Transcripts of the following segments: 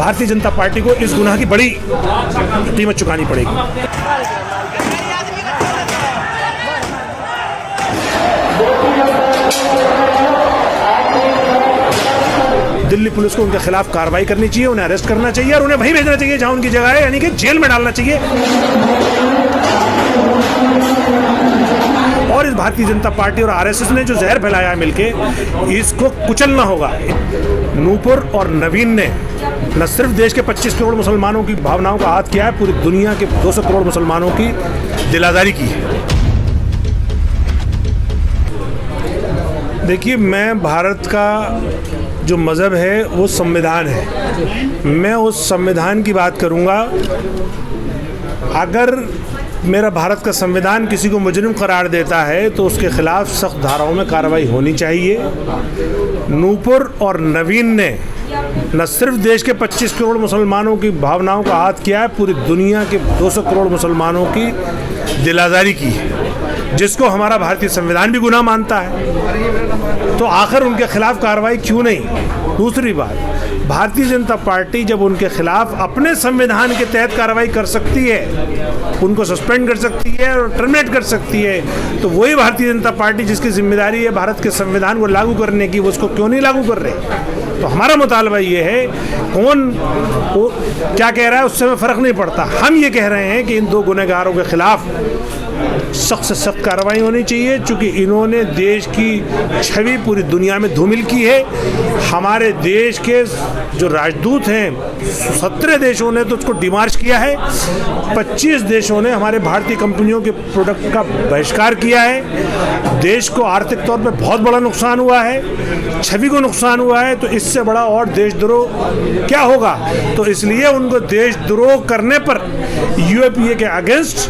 Bharatiya Janata party को इस गुनाह की बड़ी कीमत चुकानी पड़ेगी। दिल्ली पुलिस को उनके खिलाफ कार्रवाई करनी चाहिए, उन्हें अरेस्ट करना चाहिए और उन्हें वहीं भेजना चाहिए जहां उनकी जगह है, यानी कि जेल में डालना चाहिए। और इस भारतीय जनता पार्टी और आरएसएस ने जो जहर फैलाया है मिलके, इसको कुचलना होगा। नूपुर और नवीन ने न सिर्फ देश के 25 करोड़ मुसलमानों की भावनाओं का आहत किया है, पूरी दुनिया के 200 करोड़ मुसलमानों की दिलादारी की है। देखिए, मैं भारत का जो मज़हब है वो संविधान है। मैं उस संविधान की बात करूंगा। अगर मेरा भारत का संविधान किसी को मुजरिम करार देता है तो उसके खिलाफ सख्त धाराओं में कार्रवाई होनी चाहिए। नूपुर और नवीन ने न सिर्फ देश के 25 करोड़ मुसलमानों की भावनाओं का आहत किया है, पूरी दुनिया के 200 करोड़ मुसलमानों की दिलादारी की है, जिसको हमारा भारतीय संविधान भी गुनाह मानता है। तो आखिर उनके खिलाफ कार्रवाई क्यों नहीं? दूसरी बात, भारतीय जनता पार्टी जब उनके खिलाफ अपने संविधान के तहत कार्रवाई कर सकती है, उनको सस्पेंड कर सकती है और टर्मिनेट कर सकती है, तो वही भारतीय जनता पार्टी जिसकी जिम्मेदारी है भारत के संविधान को लागू करने की, वो उसको क्यों नहीं लागू कर रहे? तो हमारा मुतालबा ये है, कौन क्या कह रहा है उससे हमें फ़र्क नहीं पड़ता। हम ये कह रहे हैं कि इन दो गुनहगारों के खिलाफ सख्त से सख्त कार्रवाई होनी चाहिए, क्योंकि इन्होंने देश की छवि पूरी दुनिया में धूमिल की है। हमारे देश के जो राजदूत हैं 17 देशों ने तो उसको डिमार्च किया है, 25 देशों ने हमारे भारतीय कंपनियों के प्रोडक्ट का बहिष्कार किया है। देश को आर्थिक तौर पे बहुत बड़ा नुकसान हुआ है, छवि को नुकसान हुआ है, तो इससे बड़ा और देशद्रोह क्या होगा? तो इसलिए उनको देशद्रोह करने पर यूएपीए के अगेंस्ट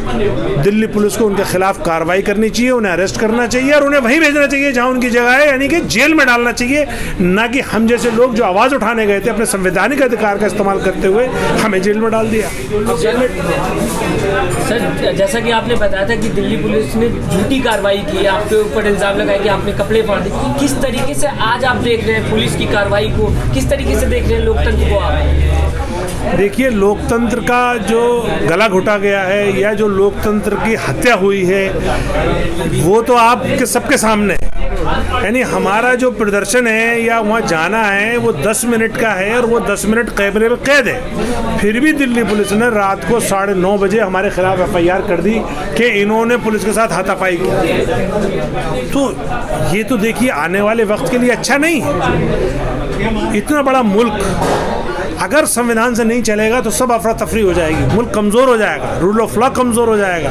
दिल्ली पुलिस को उनके खिलाफ कार्रवाई करनी चाहिए, उन्हें अरेस्ट करना चाहिए और उन्हें वहीं भेजना चाहिए जहां उनकी जगह है, यानी कि जेल में डालना चाहिए। ना कि हम जैसे लोग जो आवाज़ उठाने गए थे अपने संवैधानिक अधिकार का इस्तेमाल करते हुए हमें जेल में डाल दिया। सर, जैसा कि आपने बताया था कि दिल्ली पुलिस ने झूठी कार्रवाई की, आपके ऊपर इल्ज़ाम लगाया कि आपने कपड़े फाड़ दिए, किस तरीके से आज आप देख रहे हैं पुलिस की कार्रवाई को, किस तरीके से देख रहे हैं लोकतंत्र को आप? देखिए, लोकतंत्र का जो गला घुटा गया है या जो लोकतंत्र की हत्या हुई है वो तो आपके सबके सामने है। यानी हमारा जो प्रदर्शन है या वहाँ जाना है वो 10 मिनट का है और वो 10 मिनट कैमरे में कैद है। फिर भी दिल्ली पुलिस ने रात को 9:30 बजे हमारे खिलाफ FIR कर दी कि इन्होंने पुलिस के साथ हाथापाई की। तो ये तो देखिए आने वाले वक्त के लिए अच्छा नहीं है। इतना बड़ा मुल्क अगर संविधान से नहीं चलेगा तो सब अफरा तफरी हो जाएगी, मुल्क कमज़ोर हो जाएगा, रूल ऑफ लॉ कमज़ोर हो जाएगा।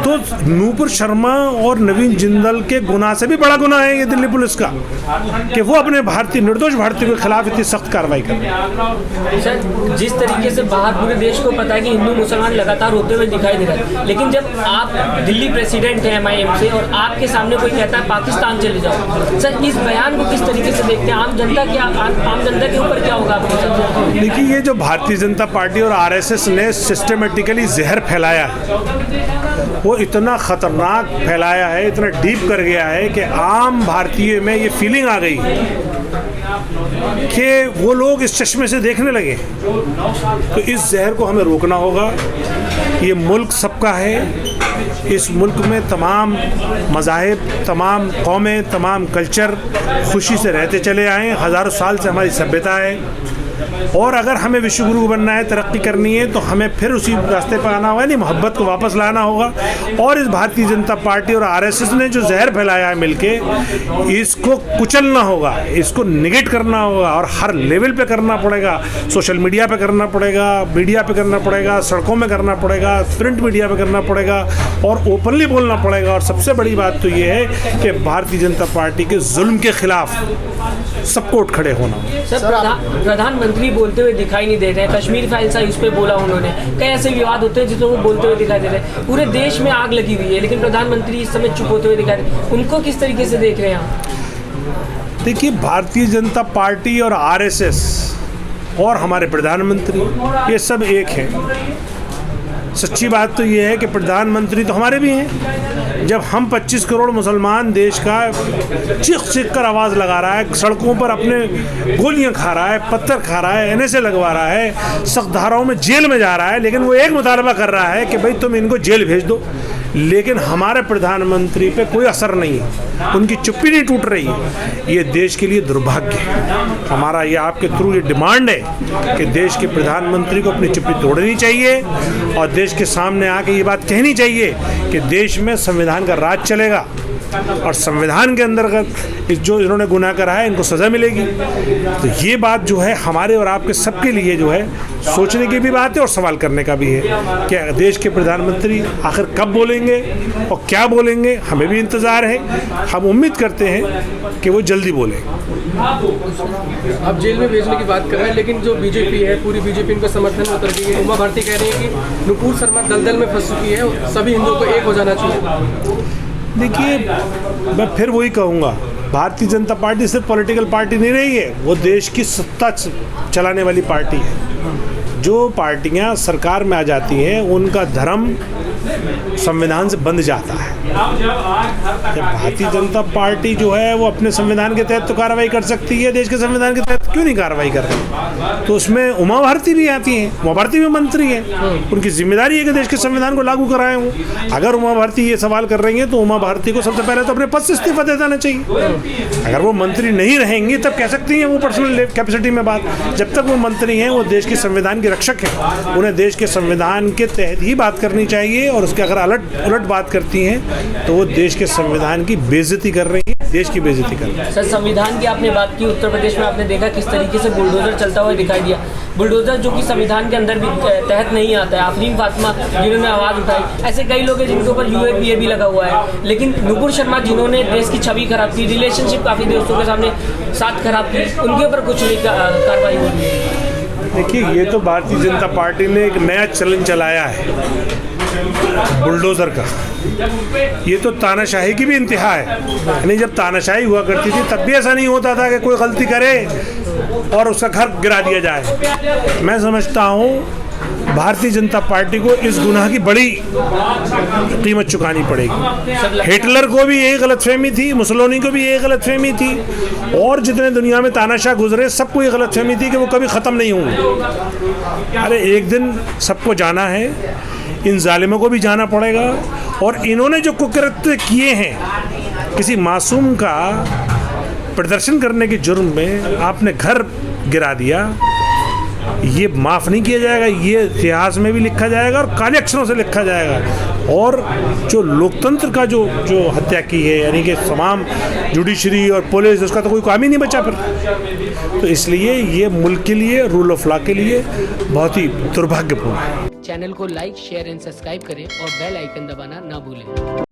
तो नूपुर शर्मा और नवीन जिंदल के गुनाह से भी बड़ा गुनाह है ये दिल्ली पुलिस का कि वो अपने निर्दोष भारतीयों के खिलाफ इतनी सख्त कार्रवाई कर रहे हैं। सर, जिस तरीके से बाहर पूरे देश को पता है कि हिंदू मुसलमान लगातार होते हुए दिखाई दे रहा है, लेकिन जब आप दिल्ली प्रेसिडेंट हैं MIM से और आपके सामने कोई कहता है पाकिस्तान चले जाओ, सर इस बयान को किस तरीके से देखते हैं? आम जनता के ऊपर क्या होगा आपको? देखिए, ये जो भारतीय जनता पार्टी और आरएसएस ने सिस्टमेटिकली जहर फैलाया है वो इतना ख़तरनाक फैलाया है, इतना डीप कर गया है कि आम भारतीय में ये फीलिंग आ गई कि वो लोग इस चश्मे से देखने लगे। तो इस जहर को हमें रोकना होगा। ये मुल्क सबका है, इस मुल्क में तमाम मज़ाहिब, तमाम कौमें, तमाम कल्चर खुशी से रहते चले आए हैं। हज़ारों साल से हमारी सभ्यता है और अगर हमें विश्वगुरु बनना है, तरक्की करनी है, तो हमें फिर उसी रास्ते पर आना होगा, नहीं मोहब्बत को वापस लाना होगा। और इस भारतीय जनता पार्टी और आरएसएस ने जो जहर फैलाया है मिलके, इसको कुचलना होगा, इसको निगेट करना होगा और हर लेवल पे करना पड़ेगा। सोशल मीडिया पे करना पड़ेगा, मीडिया पे करना पड़ेगा, सड़कों में करना पड़ेगा, प्रिंट मीडिया पे करना पड़ेगा और ओपनली बोलना पड़ेगा। और सबसे बड़ी बात तो ये है कि भारतीय जनता पार्टी के जुल्म के खिलाफ सबको उठ खड़े होना। सर, प्रधानमंत्री बोलते हुए दिखाई नहीं दे रहे हैं। कश्मीर फाइल्स आई, उस पर बोला उन्होंने। कई ऐसे विवाद होते हैं जिसमें वो बोलते हुए दिखाई दे रहे हैं। पूरे देश में आग लगी हुई है, लेकिन प्रधानमंत्री इस समय चुप होते हुए दिखाई दे रहे हैं। उनको किस तरीके से देख रहे हैं आप? देखिए, भारतीय जनता पार्टी और आरएसएस और हमारे प्रधानमंत्री ये सब एक हैं। सच्ची बात तो ये है कि प्रधानमंत्री तो हमारे भी हैं जब हम 25 करोड़ मुसलमान देश का चीख चीख कर आवाज़ लगा रहा है, सड़कों पर अपने गोलियां खा रहा है, पत्थर खा रहा है, NSA लगवा रहा है, सख्त धाराओं में जेल में जा रहा है, लेकिन वो एक मुतालबा कर रहा है कि भाई तुम इनको जेल भेज दो, लेकिन हमारे प्रधानमंत्री पे कोई असर नहीं है, उनकी चुप्पी नहीं टूट रही है। ये देश के लिए दुर्भाग्य है। हमारा ये आपके थ्रू ये डिमांड है कि देश के प्रधानमंत्री को अपनी चुप्पी तोड़नी चाहिए और देश के सामने आके ये बात कहनी चाहिए कि देश में संविधान का राज चलेगा और संविधान के अंतर्गत जो इन्होंने गुनाह करा है इनको सज़ा मिलेगी। तो ये बात जो है हमारे और आपके सबके लिए जो है सोचने की भी बात है और सवाल करने का भी है कि देश के प्रधानमंत्री आखिर कब बोलेंगे और क्या बोलेंगे, हमें भी इंतज़ार है। हम उम्मीद करते हैं कि वो जल्दी बोलें। अब जेल में भेजने की बात कर रहे हैं, लेकिन जो बीजेपी है पूरी बीजेपी इनका समर्थन में उतर गई है। उमा भारती कह रही है कि नुपुर शर्मा दलदल में फंस चुकी है, सभी हिंदुओं को एक हो जाना चाहिए। देखिए, मैं फिर वही कहूँगा, भारतीय जनता पार्टी सिर्फ पॉलिटिकल पार्टी नहीं रही है, वो देश की सत्ता चलाने वाली पार्टी है। जो पार्टियां सरकार में आ जाती हैं उनका धर्म संविधान से बंध जाता है। जब भारतीय जनता पार्टी जो है वो अपने संविधान के तहत तो कार्रवाई कर सकती है, देश के संविधान के तहत क्यों नहीं कार्रवाई कर रही? तो उसमें उमा भारती भी आती हैं, उमा भारती भी मंत्री हैं, उनकी जिम्मेदारी है कि देश के संविधान को लागू कराएं वो। अगर उमा भारती ये सवाल कर रही हैं तो उमा भारती को सबसे पहले तो अपने पद से इस्तीफा दे देना चाहिए। अगर वो मंत्री नहीं रहेंगी तब कह सकती हैं वो पर्सनल कैपेसिटी में बात। जब तक वो मंत्री हैं वो देश के संविधान के रक्षक हैं, उन्हें देश के संविधान के तहत ही बात करनी चाहिए और उसके अगर उलट बात करती हैं तो वो देश के संविधान की बेइज्जती कर रही है, देश की बेइज्जती कर रही है। सर, संविधान की आपने बात की, उत्तर प्रदेश में आपने देखा किस तरीके से बुलडोजर चलता हुआ दिखाई दिया। बुलडोजर जो कि संविधान के अंदर भी तहत नहीं आता है। आफरीन फातिमा जिन्होंने आवाज़ उठाई, ऐसे कई लोग हैं जिनके ऊपर UAPA भी लगा हुआ है। लेकिन नुपुर शर्मा जिन्होंने देश की छवि खराब की, रिलेशनशिप काफ़ी दोस्तों के सामने साथ खराब की, उनके ऊपर कुछ नहीं कार्रवाई हो रही है। देखिए, ये तो भारतीय जनता पार्टी ने एक नया चलन चलाया है बुलडोज़र का। ये तो तानाशाही की भी इंतहा है। यानी जब तानाशाही हुआ करती थी तब भी ऐसा नहीं होता था कि कोई गलती करे और उसका घर गिरा दिया जाए। मैं समझता हूँ भारतीय जनता पार्टी को इस गुनाह की बड़ी कीमत चुकानी पड़ेगी। हिटलर को भी यही गलतफहमी थी, मुसोलिनी को भी यही गलतफहमी थी और जितने दुनिया में तानाशाह गुजरे सबको ये गलतफहमी थी कि वो कभी ख़त्म नहीं होंगे। अरे एक दिन सबको जाना है, इन जालिमों को भी जाना पड़ेगा। और इन्होंने जो कुकृत्य किए हैं, किसी मासूम का प्रदर्शन करने के जुर्म में आपने घर गिरा दिया, ये माफ़ नहीं किया जाएगा। ये इतिहास में भी लिखा जाएगा और काले अक्षरों से लिखा जाएगा। और जो लोकतंत्र का जो हत्या की है, यानी कि तमाम जुडिशरी और पुलिस, उसका तो कोई काम ही नहीं बचा फिर। तो इसलिए ये मुल्क के लिए, रूल ऑफ लॉ के लिए बहुत ही दुर्भाग्यपूर्ण है। चैनल को लाइक, शेयर एंड सब्सक्राइब करें और बेल आइकन दबाना ना भूलें।